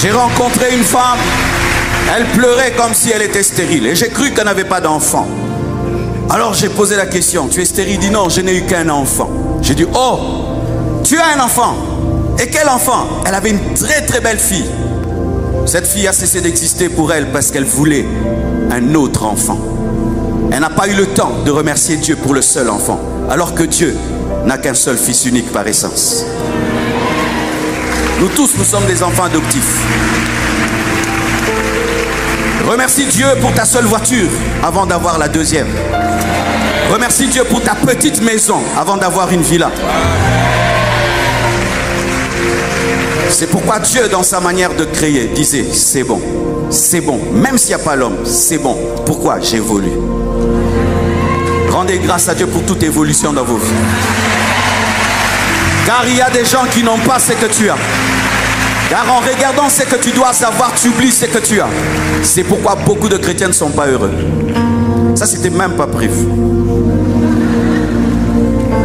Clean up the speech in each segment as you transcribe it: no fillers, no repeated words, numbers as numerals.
J'ai rencontré une femme, elle pleurait comme si elle était stérile. Et j'ai cru qu'elle n'avait pas d'enfant. Alors j'ai posé la question, tu es stérile? Il dit non, je n'ai eu qu'un enfant. J'ai dit, oh, tu as un enfant? Et quel enfant? Elle avait une très belle fille. Cette fille a cessé d'exister pour elle parce qu'elle voulait un autre enfant. Elle n'a pas eu le temps de remercier Dieu pour le seul enfant, alors que Dieu n'a qu'un seul fils unique par essence. Nous tous, nous sommes des enfants adoptifs. Remercie Dieu pour ta seule voiture avant d'avoir la deuxième. Remercie Dieu pour ta petite maison avant d'avoir une villa. C'est pourquoi Dieu, dans sa manière de créer, disait, c'est bon, même s'il n'y a pas l'homme, c'est bon. Pourquoi? J'évolue. Rendez grâce à Dieu pour toute évolution dans vos vies. Car il y a des gens qui n'ont pas ce que tu as. Car en regardant ce que tu dois savoir, tu oublies ce que tu as. C'est pourquoi beaucoup de chrétiens ne sont pas heureux. Ça, c'était même pas prévu.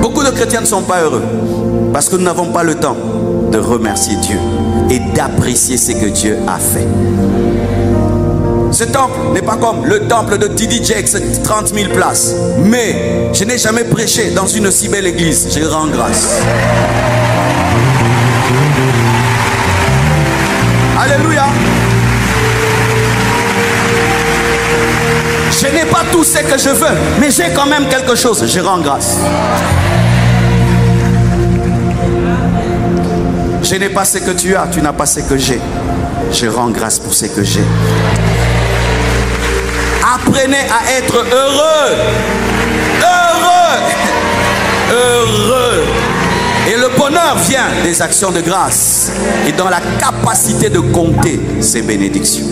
Beaucoup de chrétiens ne sont pas heureux parce que nous n'avons pas le temps de remercier Dieu et d'apprécier ce que Dieu a fait. Ce temple n'est pas comme le temple de TD Jakes, 30 000 places. Mais je n'ai jamais prêché dans une si belle église. Je rends grâce. Alléluia. Je n'ai pas tout ce que je veux, mais j'ai quand même quelque chose. Je rends grâce. Je n'ai pas ce que tu as, tu n'as pas ce que j'ai. Je rends grâce pour ce que j'ai. Apprenez à être heureux. Heureux. Heureux. Et le bonheur vient des actions de grâce et dans la capacité de compter ces bénédictions.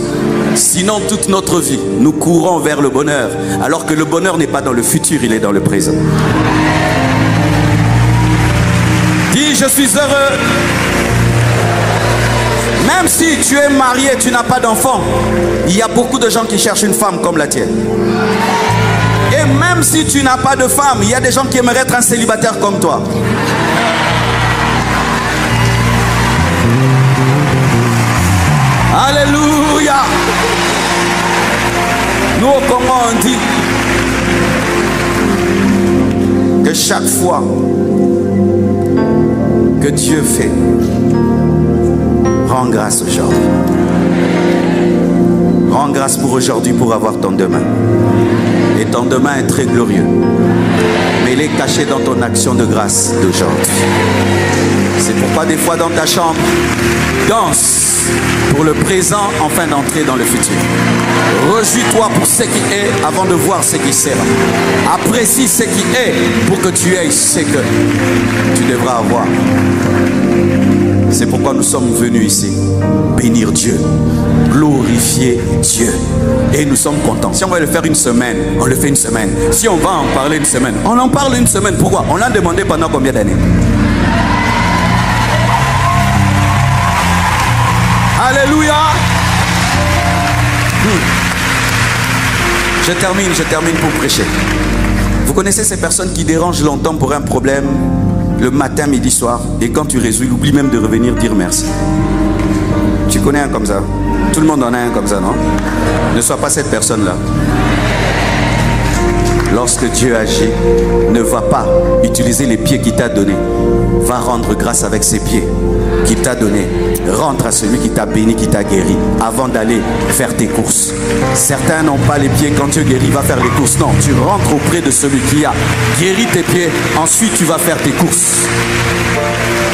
Sinon, toute notre vie, nous courons vers le bonheur, alors que le bonheur n'est pas dans le futur, il est dans le présent. Dis, je suis heureux. Même si tu es marié, tu n'as pas d'enfant, il y a beaucoup de gens qui cherchent une femme comme la tienne. Et même si tu n'as pas de femme, il y a des gens qui aimeraient être un célibataire comme toi. Alléluia. Nous au Congo on dit que chaque fois que Dieu fait, rends grâce aujourd'hui. Rends grâce pour aujourd'hui pour avoir ton demain. Et ton demain est très glorieux. Mais il est caché dans ton action de grâce d'aujourd'hui. C'est pourquoi des fois dans ta chambre, danse pour le présent afin d'entrer dans le futur. Rejouis-toi pour ce qui est avant de voir ce qui sera. Apprécie ce qui est pour que tu aies ce que tu devras avoir. C'est pourquoi nous sommes venus ici bénir Dieu, glorifier Dieu. Et nous sommes contents. Si on va le faire une semaine, on le fait une semaine. Si on va en parler une semaine, on en parle une semaine. Pourquoi? On l'a demandé pendant combien d'années? Alléluia. Je termine pour prêcher. Vous connaissez ces personnes qui dérangent longtemps pour un problème, le matin, midi, soir, et quand tu résous, il oublie même de revenir dire merci. Tu connais un comme ça? Tout le monde en a un comme ça, non? Ne sois pas cette personne-là. Lorsque Dieu agit, ne va pas utiliser les pieds qu'il t'a donnés. Va rendre grâce avec ses pieds qu'il t'a donnés. Rentre à celui qui t'a béni, qui t'a guéri, avant d'aller faire tes courses. Certains n'ont pas les pieds. Quand Dieu guérit, va faire les courses. Non, tu rentres auprès de celui qui a guéri tes pieds. Ensuite, tu vas faire tes courses.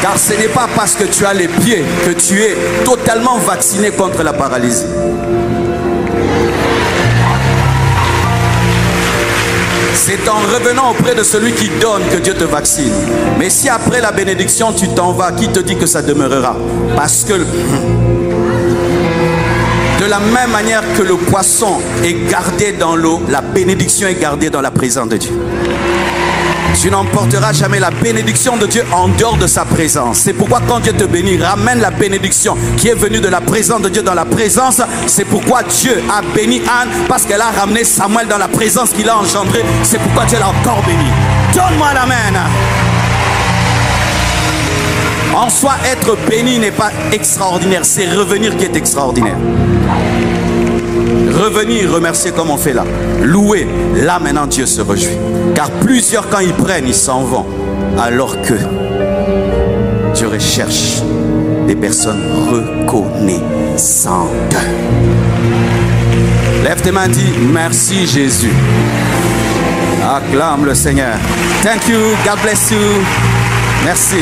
Car ce n'est pas parce que tu as les pieds que tu es totalement vacciné contre la paralysie. C'est en revenant auprès de celui qui donne que Dieu te vaccine. Mais si après la bénédiction tu t'en vas, qui te dit que ça demeurera? Parce que de la même manière que le poisson est gardé dans l'eau, la bénédiction est gardée dans la présence de Dieu. Tu n'emporteras jamais la bénédiction de Dieu en dehors de sa présence. C'est pourquoi quand Dieu te bénit, ramène la bénédiction qui est venue de la présence de Dieu dans la présence. C'est pourquoi Dieu a béni Anne, parce qu'elle a ramené Samuel dans la présence qu'il a engendrée. C'est pourquoi Dieu l'a encore béni. Donne-moi l'amen. En soi, être béni n'est pas extraordinaire, c'est revenir qui est extraordinaire. Revenir, remercier comme on fait là. Louer, là maintenant Dieu se réjouit. Car plusieurs quand ils prennent, ils s'en vont. Alors que Dieu recherche des personnes reconnaissantes. Lève tes mains, dis merci Jésus. Acclame le Seigneur. Thank you, God bless you. Merci.